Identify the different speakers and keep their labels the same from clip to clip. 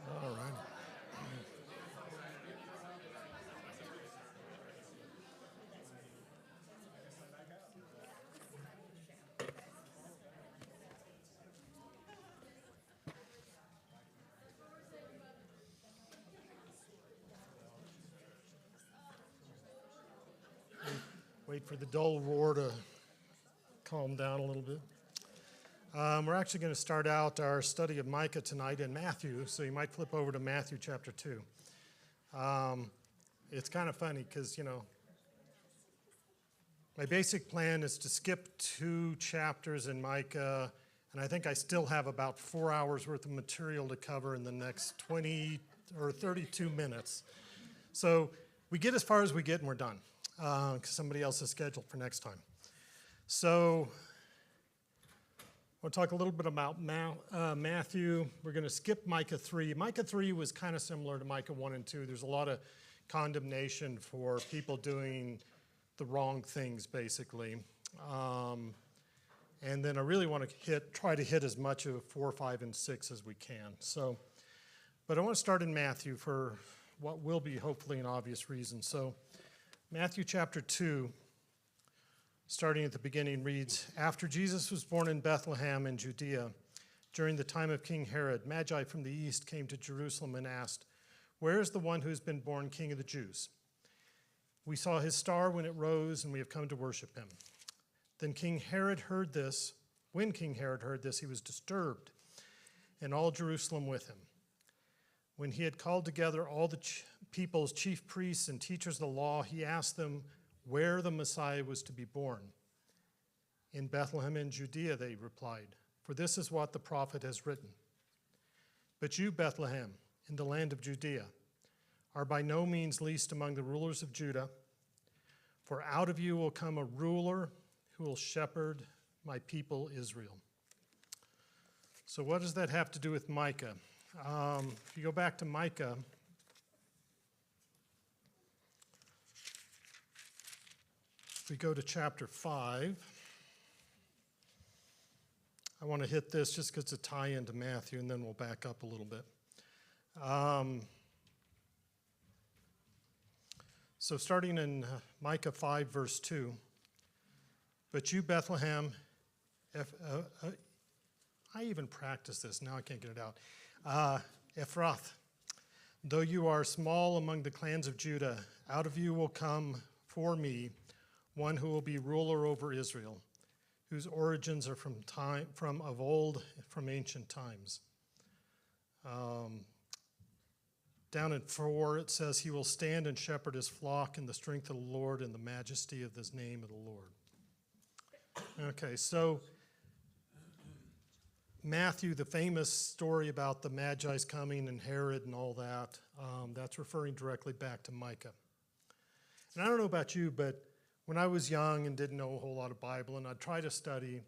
Speaker 1: All right. Wait for the dull roar to calm down a little bit. We're actually going to start out our study of Micah tonight in Matthew, so you might flip over to Matthew chapter 2. It's kind of funny because, my basic plan is to skip 2 chapters in Micah, and I think I still have about 4 hours worth of material to cover in the next 20 or 32 minutes. So we get as far as we get and we're done, because somebody else is scheduled for next time. So we'll talk a little bit about Matthew. We're going to skip Micah 3. Micah 3 was kind of similar to Micah 1 and 2. There's a lot of condemnation for people doing the wrong things, basically. And then I really want to try to hit as much of 4, 5, and 6 as we can. But I want to start in Matthew for what will be hopefully an obvious reason. So Matthew chapter 2, starting at the beginning, reads, "After Jesus was born in Bethlehem in Judea, during the time of King Herod, Magi from the east came to Jerusalem and asked, 'Where is the one who has been born King of the Jews? We saw his star when it rose, and we have come to worship him.' Then King Herod heard this. When King Herod heard this, he was disturbed, and all Jerusalem with him. When he had called together all the people's chief priests and teachers of the law, he asked them where the Messiah was to be born. 'In Bethlehem in Judea,' they replied, 'for this is what the prophet has written. But you, Bethlehem, in the land of Judea, are by no means least among the rulers of Judah, for out of you will come a ruler who will shepherd my people Israel.'" So what does that have to do with Micah? If you go back to Micah, if we go to chapter 5, I want to hit this just because it's a tie into Matthew, and then we'll back up a little bit. So starting in Micah 5, verse 2, "But you, Bethlehem," I even practiced this, now I can't get it out. "Ephrath, though you are small among the clans of Judah, out of you will come for me one who will be ruler over Israel, whose origins are from of old, from ancient times." Down in 4, it says, "He will stand and shepherd his flock in the strength of the Lord and the majesty of the name of the Lord." Okay, so Matthew, the famous story about the Magi's coming and Herod and all that, that's referring directly back to Micah. And I don't know about you, but when I was young and didn't know a whole lot of Bible, and I'd try to study,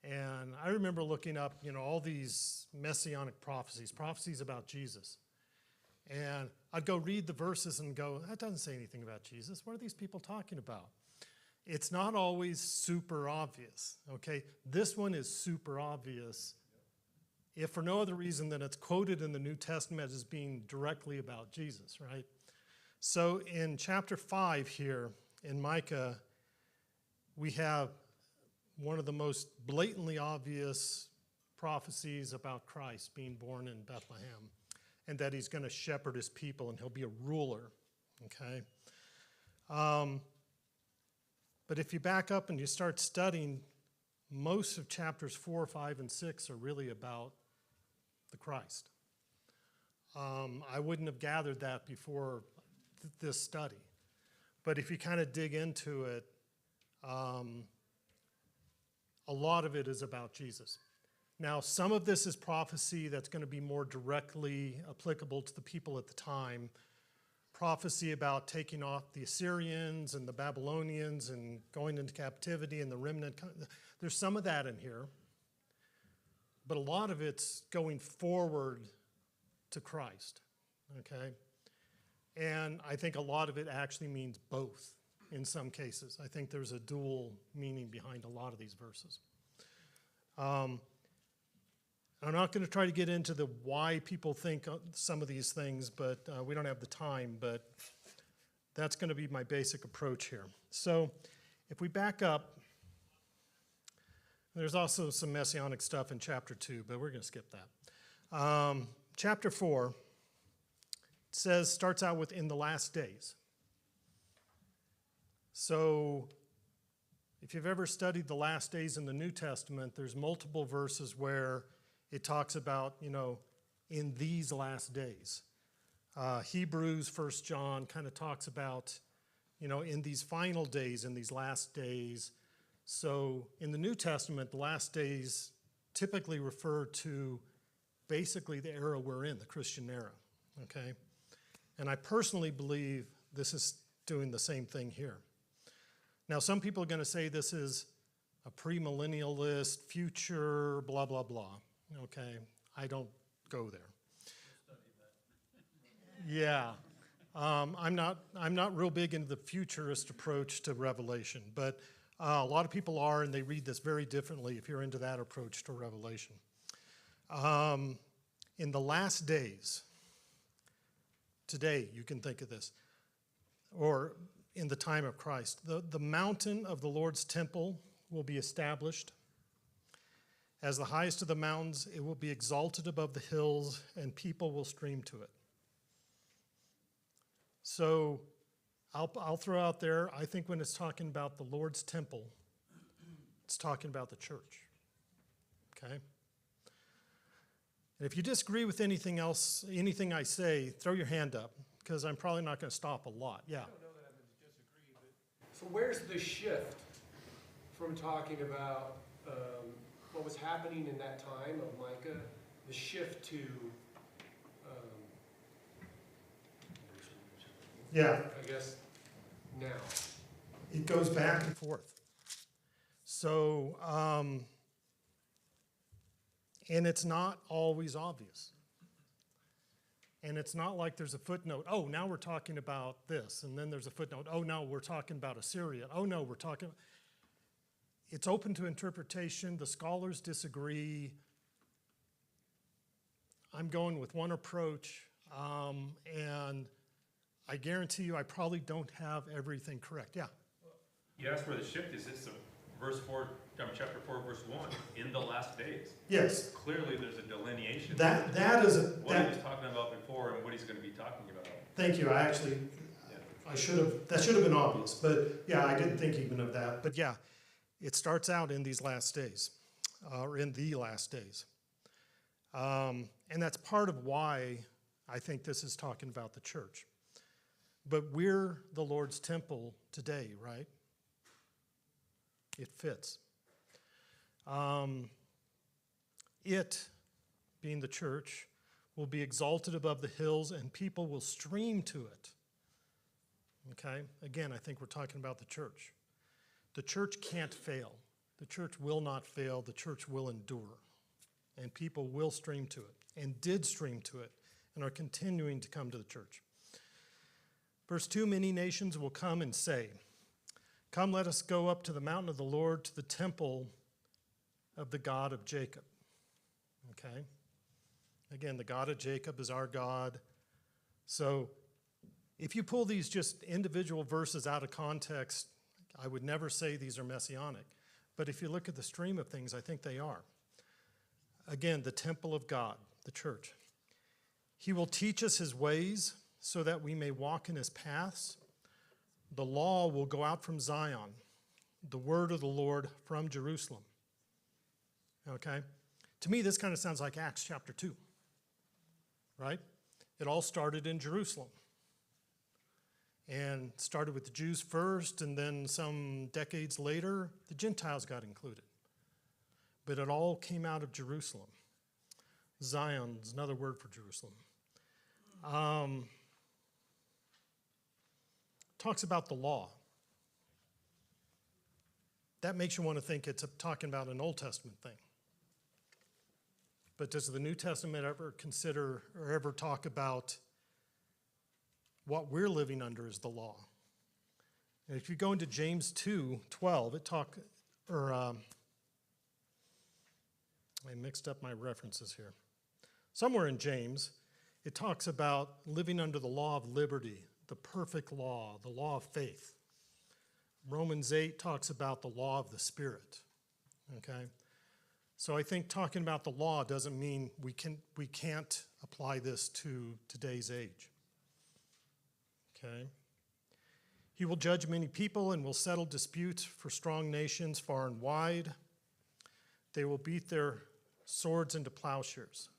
Speaker 1: and I remember looking up, all these messianic prophecies about Jesus. And I'd go read the verses and go, that doesn't say anything about Jesus. What are these people talking about? It's not always super obvious, okay? This one is super obvious, if for no other reason than it's quoted in the New Testament as being directly about Jesus, right? So in chapter 5 here in Micah, we have one of the most blatantly obvious prophecies about Christ being born in Bethlehem, and that he's going to shepherd his people and he'll be a ruler, okay? But if you back up and you start studying, most of chapters 4, 5, and 6 are really about the Christ. I wouldn't have gathered that before this study. But if you kind of dig into it, a lot of it is about Jesus. Now, some of this is prophecy that's going to be more directly applicable to the people at the time, prophecy about taking off the Assyrians and the Babylonians and going into captivity and the remnant. There's some of that in here, but a lot of it's going forward to Christ, okay? And I think a lot of it actually means both in some cases. I think there's a dual meaning behind a lot of these verses. I'm not going to try to get into the why people think some of these things, but we don't have the time, but that's going to be my basic approach here. So if we back up, there's also some messianic stuff in chapter 2, but we're going to skip that. Chapter 4 starts out with in the last days. So if you've ever studied the last days in the New Testament, there's multiple verses where it talks about, in these last days. Hebrews, 1 John kind of talks about, in these final days, in these last days. So in the New Testament, the last days typically refer to basically the era we're in, the Christian era, okay? And I personally believe this is doing the same thing here. Now, some people are going to say this is a premillennialist, future, blah, blah, blah. Okay, I don't go there. Yeah, I'm not real big into the futurist approach to Revelation, but a lot of people are, and they read this very differently if you're into that approach to Revelation. In the last days, today you can think of this, or in the time of Christ, the mountain of the Lord's temple will be established. As the highest of the mountains, it will be exalted above the hills, and people will stream to it. So I'll throw out there, I think when it's talking about the Lord's temple, it's talking about the church, okay? And if you disagree with anything else, anything I say, throw your hand up, because I'm probably not going to stop a lot. Yeah.
Speaker 2: I don't know that I'm going to disagree, but so where's the shift from talking about what was happening in that time of Micah, the shift to, I guess, now?
Speaker 1: It goes back and forth. So, and it's not always obvious. And it's not like there's a footnote, oh, now we're talking about this, and then there's a footnote, oh, no, we're talking about Assyria. Oh, no, we're talking... It's open to interpretation. The scholars disagree. I'm going with one approach, and I guarantee you I probably don't have everything correct. Yeah?
Speaker 3: You asked where the shift is. It's verse 4, chapter 4, verse 1, in the last days.
Speaker 1: Yes.
Speaker 3: Clearly there's a delineation.
Speaker 1: That is a...
Speaker 3: What he was talking about before and what he's going to be talking about.
Speaker 1: Thank you. I actually, that should have been obvious, but yeah, I didn't think even of that. But yeah. It starts out in these last days, or in the last days. And that's part of why I think this is talking about the church. But we're the Lord's temple today, right? It fits. It, being the church, will be exalted above the hills and people will stream to it. Okay? Again, I think we're talking about the church. The church can't fail. The church will not fail. The church will endure. And people will stream to it, and did stream to it, and are continuing to come to the church. Verse 2, many nations will come and say, come, let us go up to the mountain of the Lord, to the temple of the God of Jacob. Okay? Again, the God of Jacob is our God. So if you pull these just individual verses out of context, I would never say these are messianic, but if you look at the stream of things, I think they are. Again, the temple of God, the church. He will teach us his ways so that we may walk in his paths. The law will go out from Zion, the word of the Lord from Jerusalem. Okay? To me, this kind of sounds like Acts chapter 2, right? It all started in Jerusalem. And started with the Jews first, and then some decades later, the Gentiles got included. But it all came out of Jerusalem. Zion is another word for Jerusalem. talks about the law. That makes you want to think it's talking about an Old Testament thing. But does the New Testament ever consider or ever talk about what we're living under as the law? And if you go into James 2:12, I mixed up my references here. Somewhere in James, it talks about living under the law of liberty, the perfect law, the law of faith. Romans 8 talks about the law of the Spirit, okay? So I think talking about the law doesn't mean we can't apply this to today's age, okay? He will judge many people and will settle disputes for strong nations far and wide. They will beat their swords into plowshares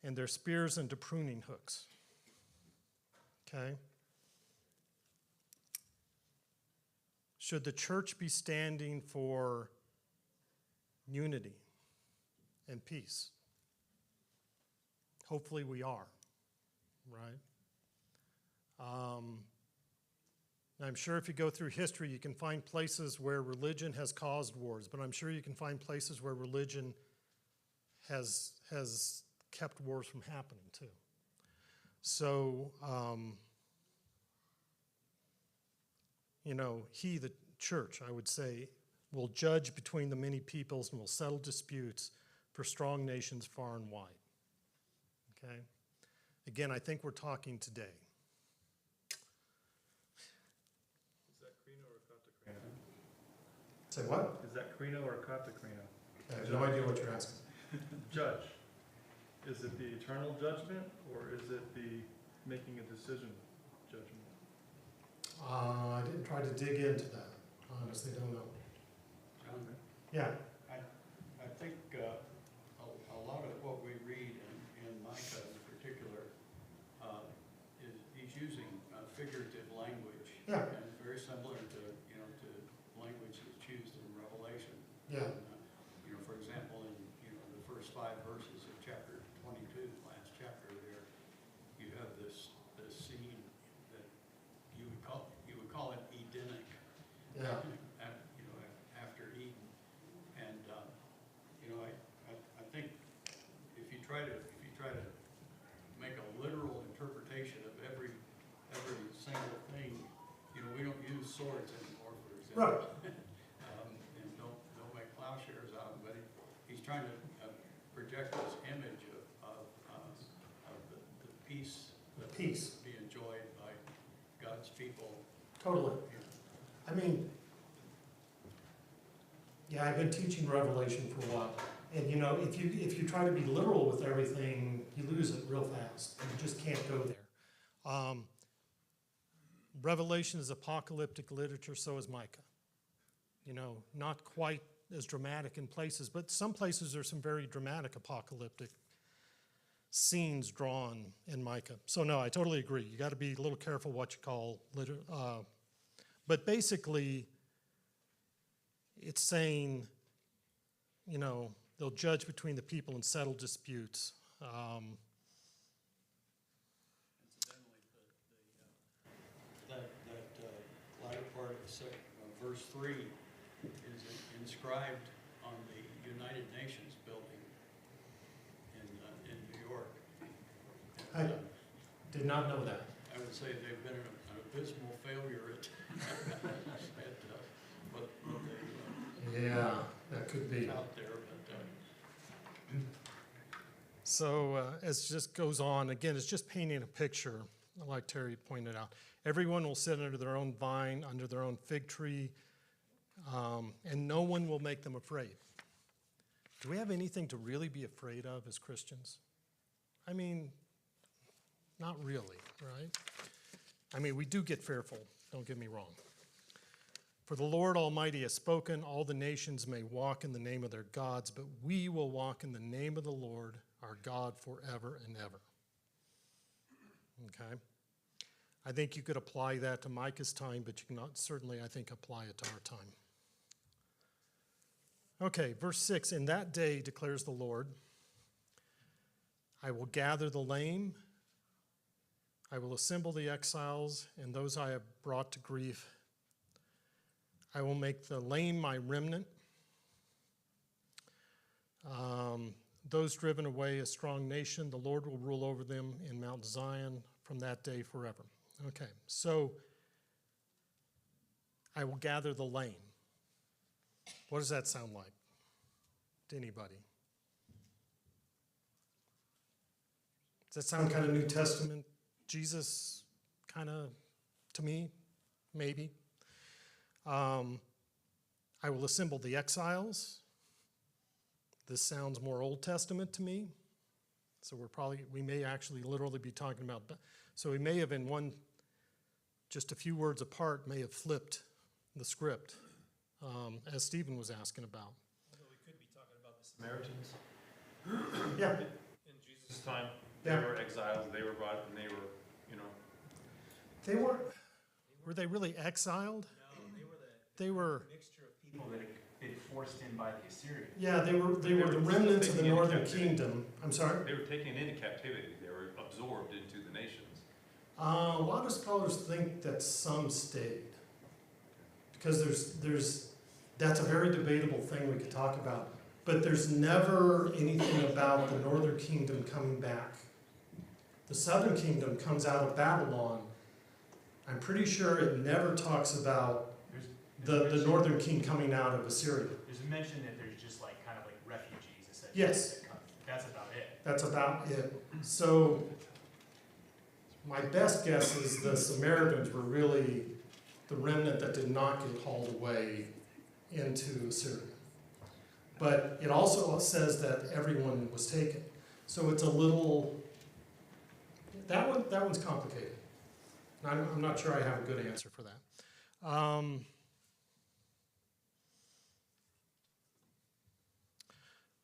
Speaker 1: and their spears into pruning hooks, okay? Should the church be standing for unity and peace? Hopefully we are, right? I'm sure if you go through history, you can find places where religion has caused wars, but I'm sure you can find places where religion has kept wars from happening too. So, he, the church, I would say, will judge between the many peoples and will settle disputes for strong nations far and wide. Okay? Again, I think we're talking today.
Speaker 4: Is that Krino or Katakrino?
Speaker 1: Say what?
Speaker 4: Is that Krino or Katakrino?
Speaker 1: I have no idea what you're asking.
Speaker 4: Judge. Is it the eternal judgment or is it the making a decision judgment?
Speaker 1: I didn't try to dig into that. Honestly, don't know.
Speaker 5: John,
Speaker 1: Yeah.
Speaker 5: I think a lot of what we read in Micah in particular he's using figurative language.
Speaker 1: Yeah.
Speaker 5: And it's very similar to language that's used in Revelation.
Speaker 1: Yeah.
Speaker 5: And, for example, in the first 5 verses of chapter 22, last chapter there, you have this scene that you would call it Edenic.
Speaker 1: Yeah.
Speaker 5: After Eden, and I think if you try to make a literal interpretation of every single thing, we don't use swords anymore, for example.
Speaker 1: Right.
Speaker 5: And don't make plowshares out of them, but he's trying to project this image of the peace that
Speaker 1: Peace.
Speaker 5: be enjoyed by God's people.
Speaker 1: Totally. I mean, yeah, I've been teaching Revelation for a while. And if you try to be literal with everything, you lose it real fast. You just can't go there. Revelation is apocalyptic literature, so is Micah. Not quite as dramatic in places, but some places there's some very dramatic apocalyptic scenes drawn in Micah. So no, I totally agree. You got to be a little careful what you call but basically, it's saying, they'll judge between the people and settle disputes.
Speaker 5: Incidentally, that latter part of verse 3 is inscribed on the United Nations building in New York.
Speaker 1: I did not know that.
Speaker 5: I would say they've been an abysmal failure at what they
Speaker 1: Yeah, that could be.
Speaker 5: out there, but
Speaker 1: So as it just goes on, again, it's just painting a picture, like Terry pointed out. Everyone will sit under their own vine, under their own fig tree, and no one will make them afraid. Do we have anything to really be afraid of as Christians? I mean, not really, right? I mean, we do get fearful, don't get me wrong. For the Lord Almighty has spoken, all the nations may walk in the name of their gods, but we will walk in the name of the Lord, our God, forever and ever. Okay? I think you could apply that to Micah's time, but you cannot certainly, I think, apply it to our time. Okay, verse 6, in that day, declares the Lord, I will gather the lame I will assemble the exiles and those I have brought to grief. I will make the lame my remnant. Those driven away a strong nation, the Lord will rule over them in Mount Zion from that day forever. Okay, so I will gather the lame. What does that sound like to anybody? Does that sound kind of New Testament Jesus kind of to me? Maybe. I will assemble the exiles. This sounds more Old Testament to me. So we may actually literally be talking about, so we may have in one, just a few words apart, may have flipped the script, as Stephen was asking about.
Speaker 3: Although we could be talking about the Samaritans.
Speaker 1: Yeah.
Speaker 3: In Jesus' time,
Speaker 1: Yeah.
Speaker 3: they were exiles, they were brought, and they were, you know.
Speaker 1: They were they really exiled?
Speaker 6: No,
Speaker 1: They were,
Speaker 6: mixture of people that had been forced in by the Assyrians.
Speaker 1: yeah, they were the remnants of the northern kingdom. I'm sorry?
Speaker 3: They were taken into captivity, they were absorbed into the nations.
Speaker 1: A lot of scholars think that some stayed. Because that's a very debatable thing we could talk about. But there's never anything about the northern kingdom coming back. The southern kingdom comes out of Babylon. I'm pretty sure it never talks about the northern king coming out of Assyria.
Speaker 6: There's a mention that there's just like kind of like refugees essentially.
Speaker 1: Yes.
Speaker 6: that come. That's about it.
Speaker 1: That's about it. So my best guess is the Samaritans were really the remnant that did not get hauled away into Assyria. But it also says that everyone was taken. So it's a little, that one's complicated. I'm not sure I have a good answer for that.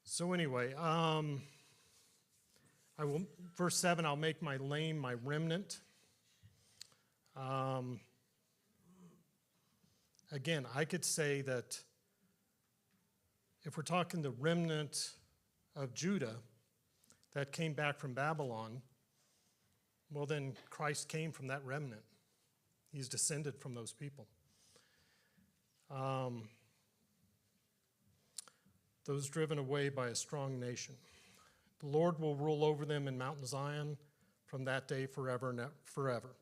Speaker 1: So anyway, verse 7, I'll make my lame my remnant. Again, I could say that if we're talking the remnant of Judah that came back from Babylon, well then Christ came from that remnant. He's descended from those people. Those driven away by a strong nation. The Lord will rule over them in Mount Zion from that day forever and forever.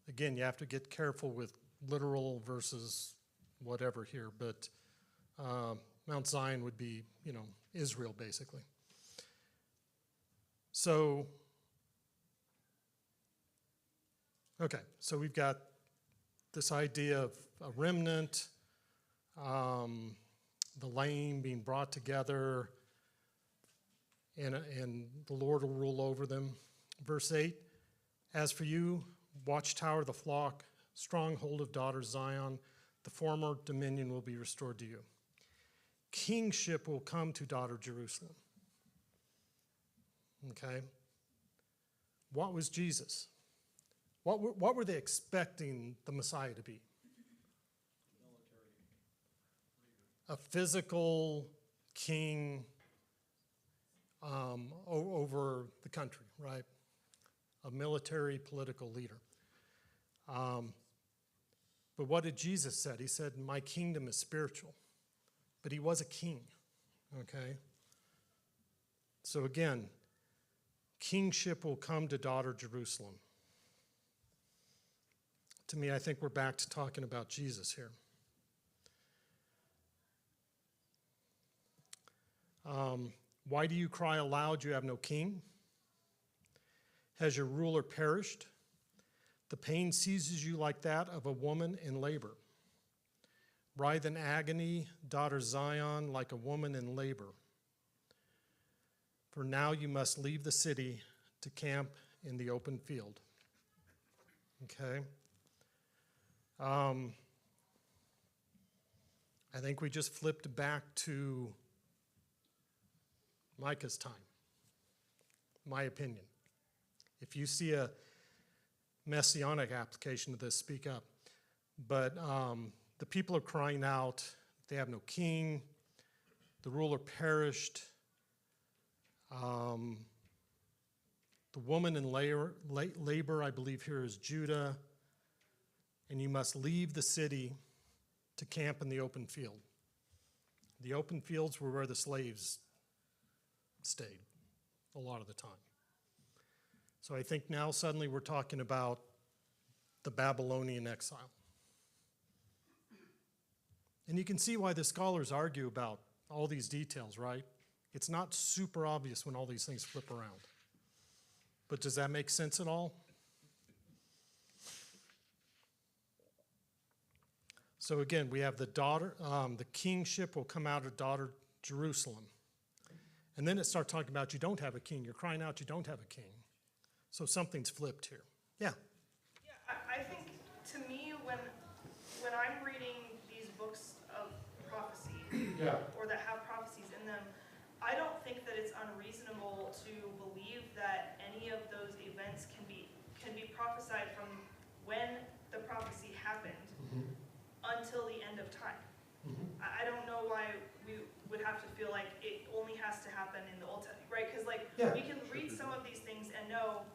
Speaker 1: Again, you have to get careful with literal versus whatever here, but Mount Zion would be, Israel basically. So, okay, so we've got this idea of a remnant, the lame being brought together, and the Lord will rule over them. Verse 8, as for you, watchtower of the flock, stronghold of daughter Zion, the former dominion will be restored to you. Kingship will come to daughter Jerusalem. Okay? What was Jesus? What were they expecting the Messiah to be? A physical king over the country, right? A military political leader. But what did Jesus say? He said, my kingdom is spiritual. But he was a king, okay? So again, kingship will come to daughter Jerusalem. To me, I think we're back to talking about Jesus here. Why do you cry aloud, you have no king? Has your ruler perished? The pain seizes you like that of a woman in labor. Writhe in agony, daughter Zion, like a woman in labor. For now you must leave the city to camp in the open field. Okay? I think we just flipped back to Micah's time, my opinion. If you see a messianic application of this, speak up. But the people are crying out, they have no king, the ruler perished. The woman in labor, I believe here is Judah. And you must leave the city to camp in the open field. The open fields were where the slaves stayed a lot of the time. So I think now suddenly we're talking about the Babylonian exile. And you can see why the scholars argue about all these details, right? It's not super obvious when all these things flip around. But does that make sense at all? So again, we have the kingship will come out of daughter Jerusalem. And then it starts talking about you don't have a king. You're crying out you don't have a king. So something's flipped here. Yeah.
Speaker 7: Yeah, I think to me, when I'm reading these books of prophecy,
Speaker 1: Yeah.
Speaker 7: or that have prophecies in them, I don't think that it's unreasonable to believe that any of those events can be prophesied from when the prophecy happened until the end of time. I don't know why we would have to feel like it only has to happen in the Old Testament, right? Because
Speaker 1: Yeah.
Speaker 7: we can read some of these things and know,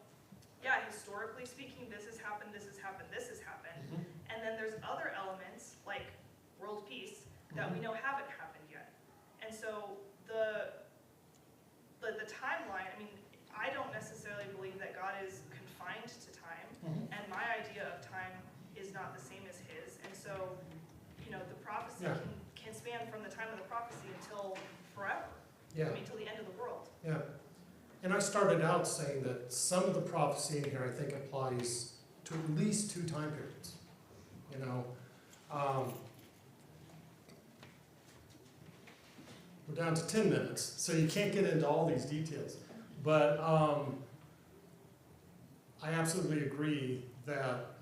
Speaker 7: yeah, historically speaking, this has happened, this has happened, this has happened. And then there's other elements, like world peace, that we know haven't happened yet. And so the timeline, I mean, I don't necessarily believe that God is confined to time, and my idea of time is not the same as his. And so, the prophecy
Speaker 1: Yeah.
Speaker 7: can span from the time of the prophecy until forever.
Speaker 1: Yeah.
Speaker 7: I mean, till the end of the world.
Speaker 1: Yeah. And I started out saying that some of the prophecy in here I think applies to at least 2 time periods. We're down to 10 minutes, so you can't get into all these details. But I absolutely agree that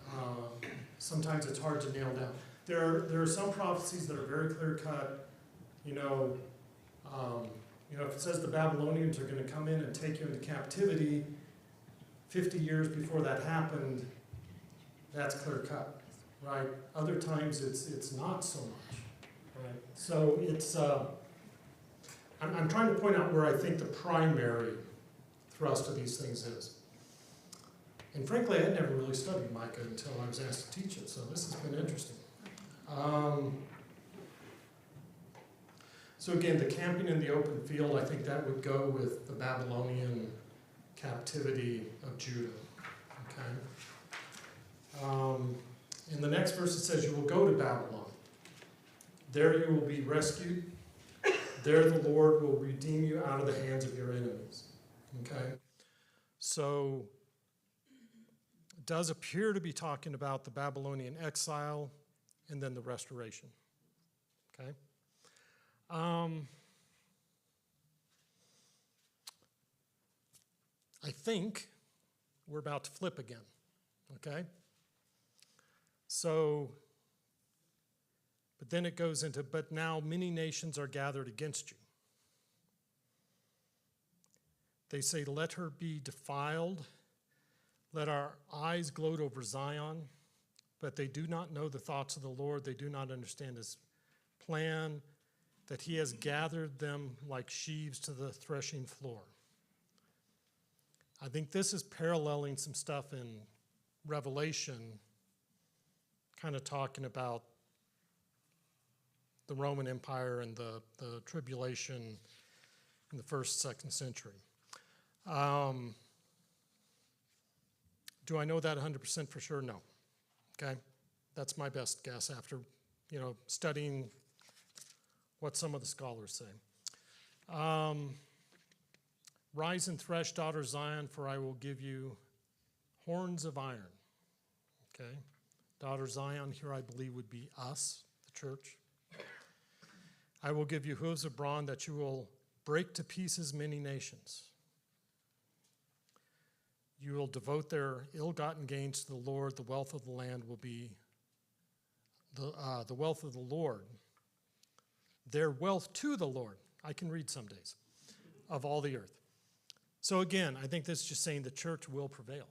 Speaker 1: sometimes it's hard to nail down. There are some prophecies that are very clear cut. If it says the Babylonians are going to come in and take you into captivity 50 years before that happened, that's clear cut, right? Other times it's not so much, right? So it's I'm trying to point out where I think the primary thrust of these things is. And frankly, I had never really studied Micah until I was asked to teach it, so this has been interesting. So again, the camping in the open field, I think that would go with the Babylonian captivity of Judah. Okay. In the next verse it says, "You will go to Babylon. There you will be rescued. There the Lord will redeem you out of the hands of your enemies." Okay. So it does appear to be talking about the Babylonian exile and then the restoration. Okay. I think we're about to flip again, okay? So, but then it goes into, "But now many nations are gathered against you. They say, 'Let her be defiled. Let our eyes gloat over Zion.' But they do not know the thoughts of the Lord. They do not understand his plan, that he has gathered them like sheaves to the threshing floor." I think this is paralleling some stuff in Revelation, kind of talking about the Roman Empire and the tribulation in the 1st, 2nd century. Do I know that 100% for sure? No. Okay? That's my best guess after, studying what some of the scholars say. "Rise and thresh, daughter Zion, for I will give you horns of iron." Okay? Daughter Zion here I believe would be us, the church. "I will give you hooves of bronze that you will break to pieces many nations. You will devote their ill-gotten gains to the Lord. The wealth of the land will be the wealth of the Lord. Their wealth to the Lord." I can read some days. "Of all the earth." So again, I think this is just saying the church will prevail.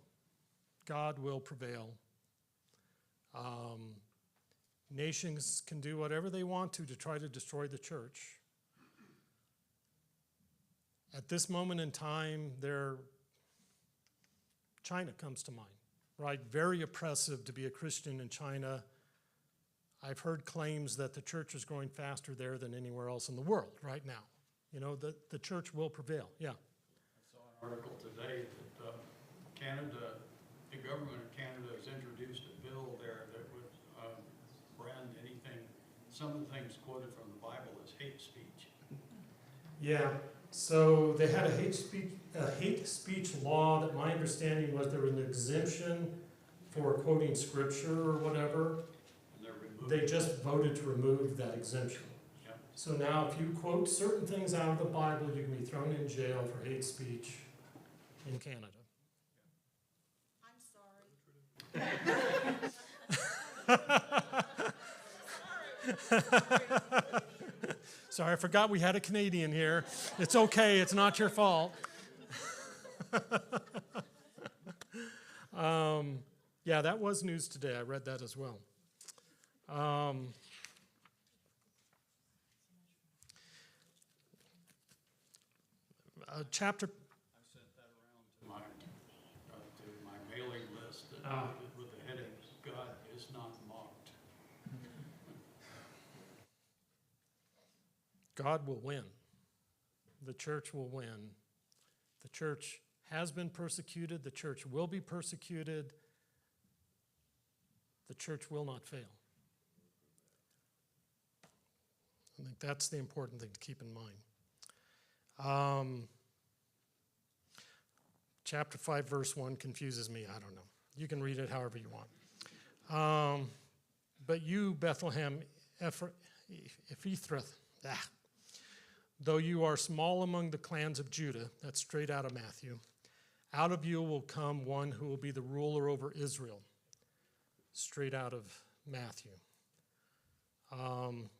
Speaker 1: God will prevail. Nations can do whatever they want to try to destroy the church. At this moment in time, they're China comes to mind, right? Very oppressive to be a Christian in China. I've heard claims that the church is growing faster there than anywhere else in the world right now. You know, the church will prevail, yeah.
Speaker 5: I saw an article today that Canada, the government of Canada has introduced a bill there that would brand anything, some of the things quoted from the Bible as hate speech.
Speaker 1: Yeah, so they had a hate speech law that my understanding was there was an exemption for quoting scripture or whatever.
Speaker 5: And they're removed.
Speaker 1: They just voted to remove that exemption.
Speaker 5: Yep.
Speaker 1: So now if you quote certain things out of the Bible, you can be thrown in jail for hate speech in Canada.
Speaker 7: I'm sorry.
Speaker 1: Sorry, I forgot we had a Canadian here. It's okay, it's not your fault. Yeah, that was news today. I read that as well. Chapter.
Speaker 5: I sent that around to my mailing list that,
Speaker 1: Ah.
Speaker 5: with the heading, God is not mocked.
Speaker 1: God will win. The church will win. The church has been persecuted. The church will be persecuted. The church will not fail. I think that's the important thing to keep in mind. Chapter 5, verse 1 confuses me. I don't know. You can read it however you want. But you, Bethlehem Ephrathah, though you are small among the clans of Judah, that's straight out of Matthew, out of you will come one who will be the ruler over Israel, straight out of Matthew.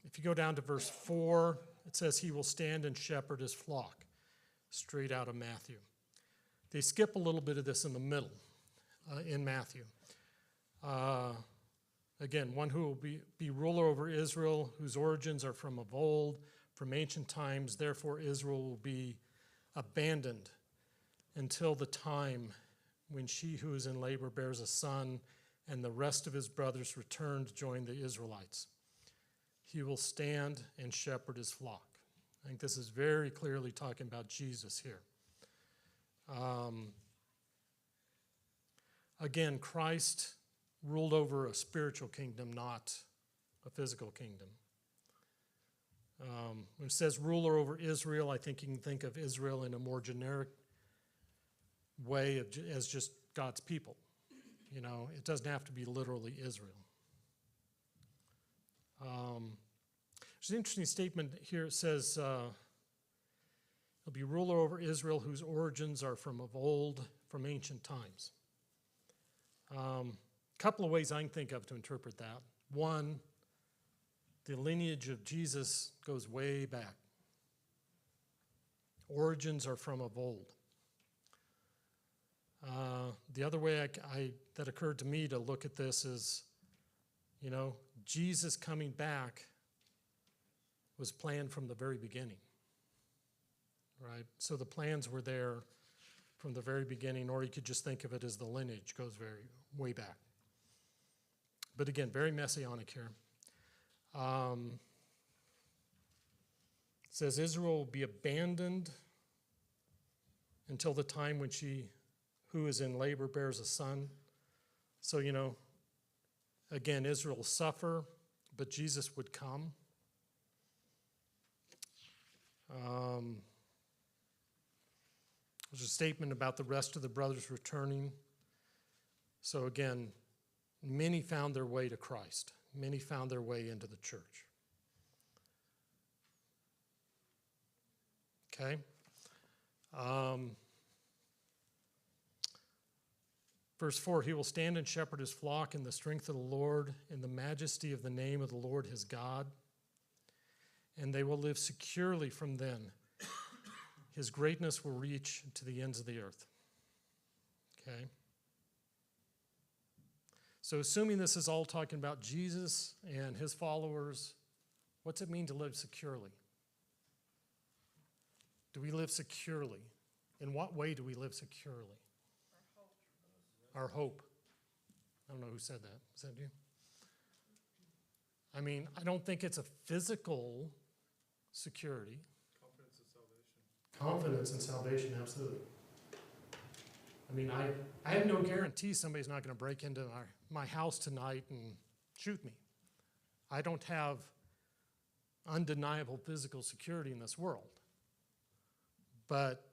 Speaker 1: If you go down to verse 4, it says he will stand and shepherd his flock, straight out of Matthew. They skip a little bit of this in the middle in Matthew. Again, one who will be ruler over Israel, whose origins are from of old, from ancient times. Therefore, Israel will be abandoned until the time when she who is in labor bears a son, and the rest of his brothers return to join the Israelites. He will stand and shepherd his flock. I think this is very clearly talking about Jesus here. Again, Christ ruled over a spiritual kingdom, not a physical kingdom. When it says ruler over Israel, I think you can think of Israel in a more generic way as just God's people. You know, it doesn't have to be literally Israel. There's an interesting statement here. It says, he'll be ruler over Israel whose origins are from of old, from ancient times. A couple of ways I can think of to interpret that. One, the lineage of Jesus goes way back. Origins are from of old. The other way that occurred to me to look at this is, you know, Jesus coming back was planned from the very beginning, right? So the plans were there from the very beginning, or you could just think of it as the lineage goes way back. But again, very messianic here. It says Israel will be abandoned until the time when she who is in labor bears a son. So, you know, again, Israel will suffer, but Jesus would come. There's a statement about the rest of the brothers returning. So again, many found their way to Christ. Many found their way into the church. Okay? Verse 4, he will stand and shepherd his flock in the strength of the Lord, in the majesty of the name of the Lord his God, and they will live securely from then. His greatness will reach to the ends of the earth. Okay? So assuming this is all talking about Jesus and his followers, what's it mean to live securely? Do we live securely? In what way do we live securely? our hope. I don't know who said that. Was that you? I mean, I don't think it's a physical security.
Speaker 4: Confidence in salvation.
Speaker 1: Confidence in salvation, absolutely. I mean, I have no guarantee somebody's not going to break into my house tonight and shoot me. I don't have undeniable physical security in this world. But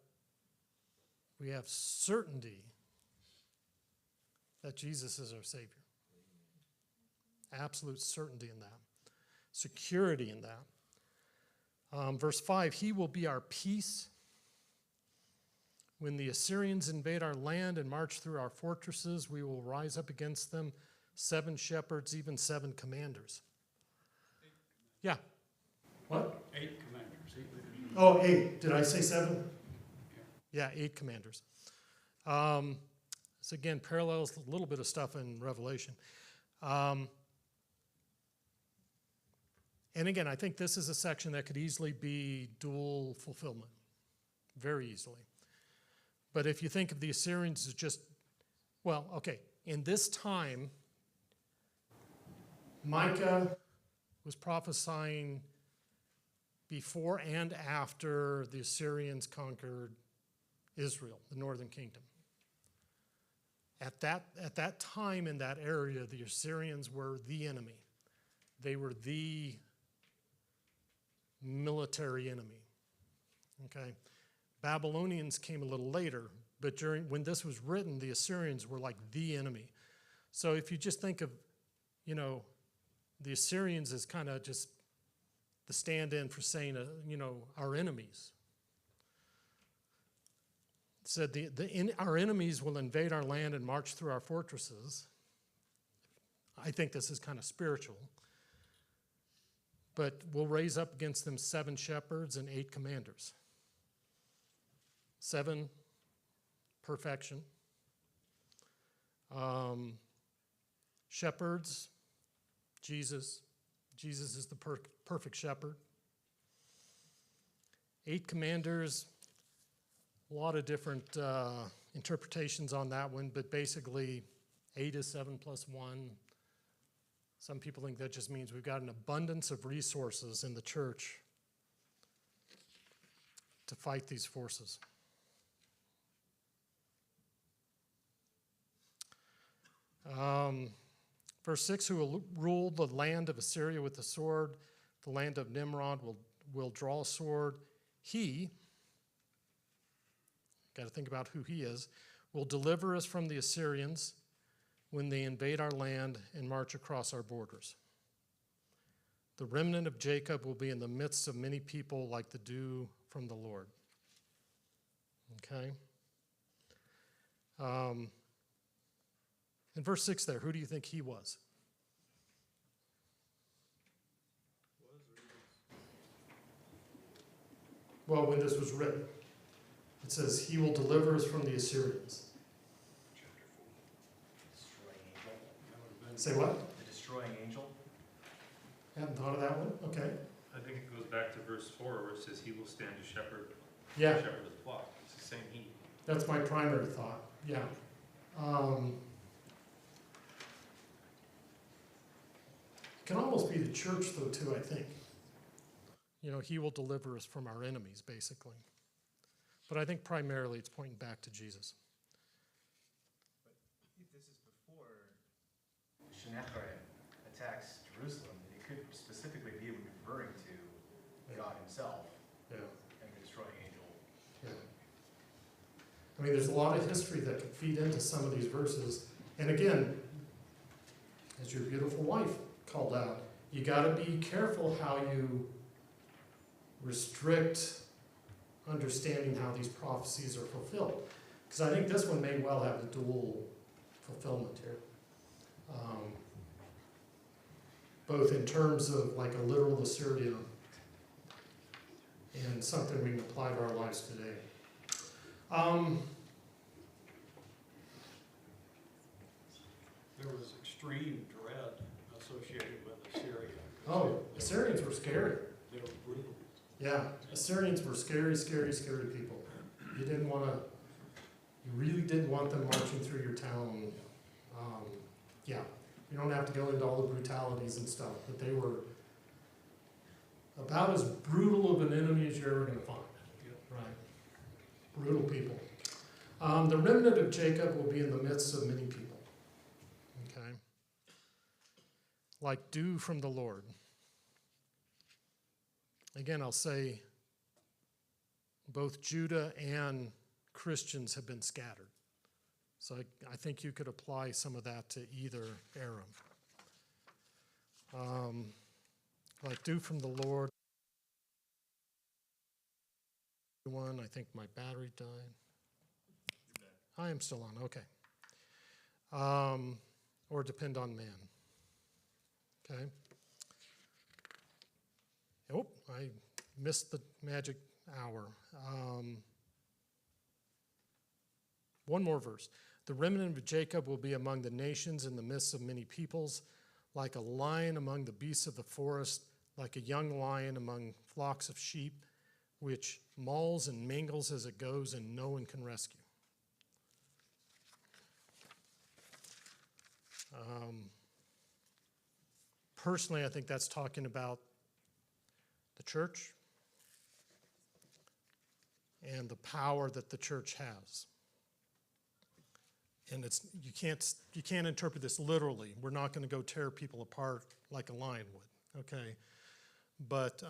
Speaker 1: we have certainty that Jesus is our Savior. Absolute certainty in that. Security in that. Verse 5, he will be our peace. When the Assyrians invade our land and march through our fortresses, we will rise up against them, 7 shepherds, even 7 commanders. Yeah. What?
Speaker 5: 8 commanders.
Speaker 1: Oh, 8. Did I say 7? Yeah, 8 commanders. This again parallels a little bit of stuff in Revelation. And again, I think this is a section that could easily be dual fulfillment, very easily. But if you think of the Assyrians as just, well, okay, in this time, Micah was prophesying before and after the Assyrians conquered Israel, the northern kingdom. At that time in that area, the Assyrians were the enemy. They were the military enemy. Okay? Babylonians came a little later, but when this was written, the Assyrians were like the enemy. So if you just think of, the Assyrians as kind of just the stand-in for saying, our enemies. It said our enemies will invade our land and march through our fortresses. I think this is kind of spiritual. But we'll raise up against them 7 shepherds and 8 commanders. 7, perfection. Shepherds, Jesus. Jesus is the perfect shepherd. 8 commanders, a lot of different interpretations on that one, but basically 8 is 7 plus 1. Some people think that just means we've got an abundance of resources in the church to fight these forces. Verse 6, who will rule the land of Assyria with the sword, the land of Nimrod will draw a sword. He, got to think about who he is, will deliver us from the Assyrians when they invade our land and march across our borders. The remnant of Jacob will be in the midst of many people like the dew from the Lord. Okay? In verse 6 there, who do you think he was? Well, when this was written, it says, he will deliver us from the Assyrians.
Speaker 6: Destroying angel.
Speaker 1: Say what?
Speaker 6: The destroying angel.
Speaker 1: Hadn't thought of that one? Okay.
Speaker 3: I think it goes back to verse 4 where it says he will stand to shepherd
Speaker 1: Yeah,
Speaker 3: the flock. It's the same he.
Speaker 1: that's my primary thought. Yeah. Can almost be the church, though, too, I think. He will deliver us from our enemies, basically. But I think primarily it's pointing back to Jesus.
Speaker 6: But if this is before Sennacherib attacks Jerusalem, then it could specifically be referring to God himself
Speaker 1: Yeah.
Speaker 6: and the destroying angel.
Speaker 1: Yeah. I mean, there's a lot of history that could feed into some of these verses. And again, as your beautiful wife called out, you got to be careful how you restrict understanding how these prophecies are fulfilled. Because I think this one may well have a dual fulfillment here. Both in terms of like a literal Assyria and something we can apply to our lives today.
Speaker 5: There was extreme dread associated with Assyria.
Speaker 1: Oh, Assyrians were scary.
Speaker 5: They were brutal.
Speaker 1: Yeah, Assyrians were scary, scary, scary people. You You really didn't want them marching through your town. Yeah, you don't have to go into all the brutalities and stuff, but they were about as brutal of an enemy as you're ever going to find. Right? Brutal people. The remnant of Jacob will be in the midst of many people. Okay? Like dew from the Lord. Again, I'll say both Judah and Christians have been scattered. So I think you could apply some of that to either era. Like dew from the Lord. One, I think my battery died. I am still on, okay. Or depend on man. Okay. Oh, I missed the magic hour. One more verse. The remnant of Jacob will be among the nations in the midst of many peoples, like a lion among the beasts of the forest, like a young lion among flocks of sheep, which mauls and mangles as it goes, and no one can rescue. Personally, I think that's talking about the church and the power that the church has. And you can't interpret this literally. We're not going to go tear people apart like a lion would, okay? But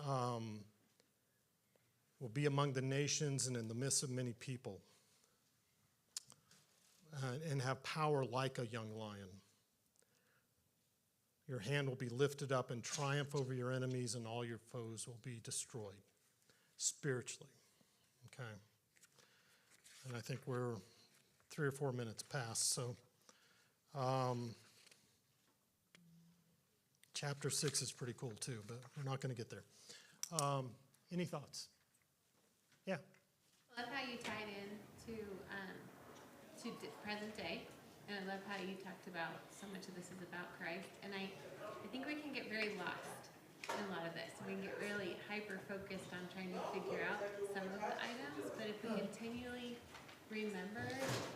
Speaker 1: we'll be among the nations and in the midst of many people, and have power like a young lion. Your hand will be lifted up in triumph over your enemies, and all your foes will be destroyed spiritually. Okay? And I think we're 3 or 4 minutes past, so chapter 6 is pretty cool too, but we're not going to get there. Any thoughts? Yeah.
Speaker 8: I love how you tied in to present day, and I love how you talked about so much of this is about Christ, and I think we can get very lost in a lot of this. We can get really hyper-focused on trying to figure out some of the items, but if we continually remember,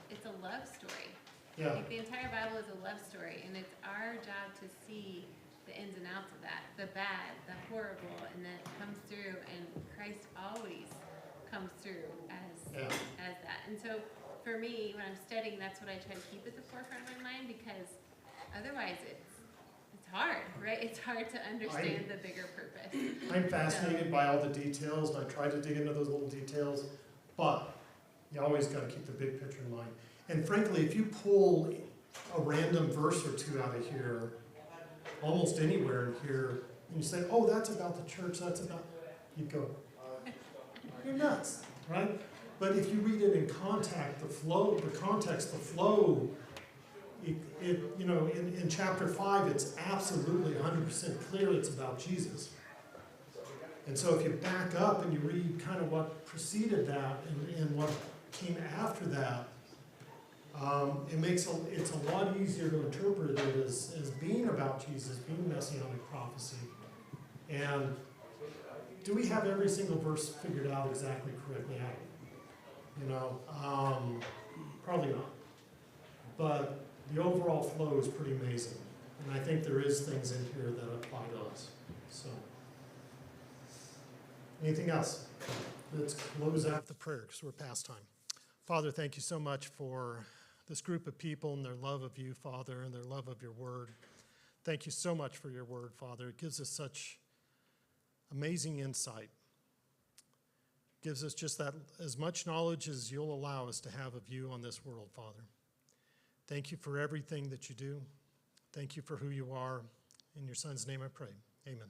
Speaker 8: it's a love story.
Speaker 1: Yeah.
Speaker 8: Like the entire Bible is a love story, and it's our job to see the ins and outs of that, the bad, the horrible, and that comes through, and Christ always comes through as that. And so for me, when I'm studying, that's what I try to keep at the forefront of my mind, because otherwise it's hard, right? It's hard to understand the bigger purpose.
Speaker 1: I'm fascinated by all the details, and I try to dig into those little details, but you always got to keep the big picture in mind. And frankly, if you pull a random verse or two out of here, almost anywhere in here, and you say, oh, that's about the church, that's about, you go, you're nuts, right? But if you read it in context, the flow, in chapter 5, it's absolutely 100% clear it's about Jesus. And so if you back up and you read kind of what preceded that and what came after that, it's a lot easier to interpret it as being about Jesus, being messianic prophecy. And do we have every single verse figured out exactly correctly? Probably not. But the overall flow is pretty amazing. And I think there is things in here that apply to us. So, anything else? Let's close out the prayer because we're past time. Father, thank you so much for this group of people and their love of you, Father, and their love of your word. Thank you so much for your word, Father. It gives us such amazing insight. It gives us just that as much knowledge as you'll allow us to have of you on this world, Father. Thank you for everything that you do. Thank you for who you are. In your Son's name I pray. Amen.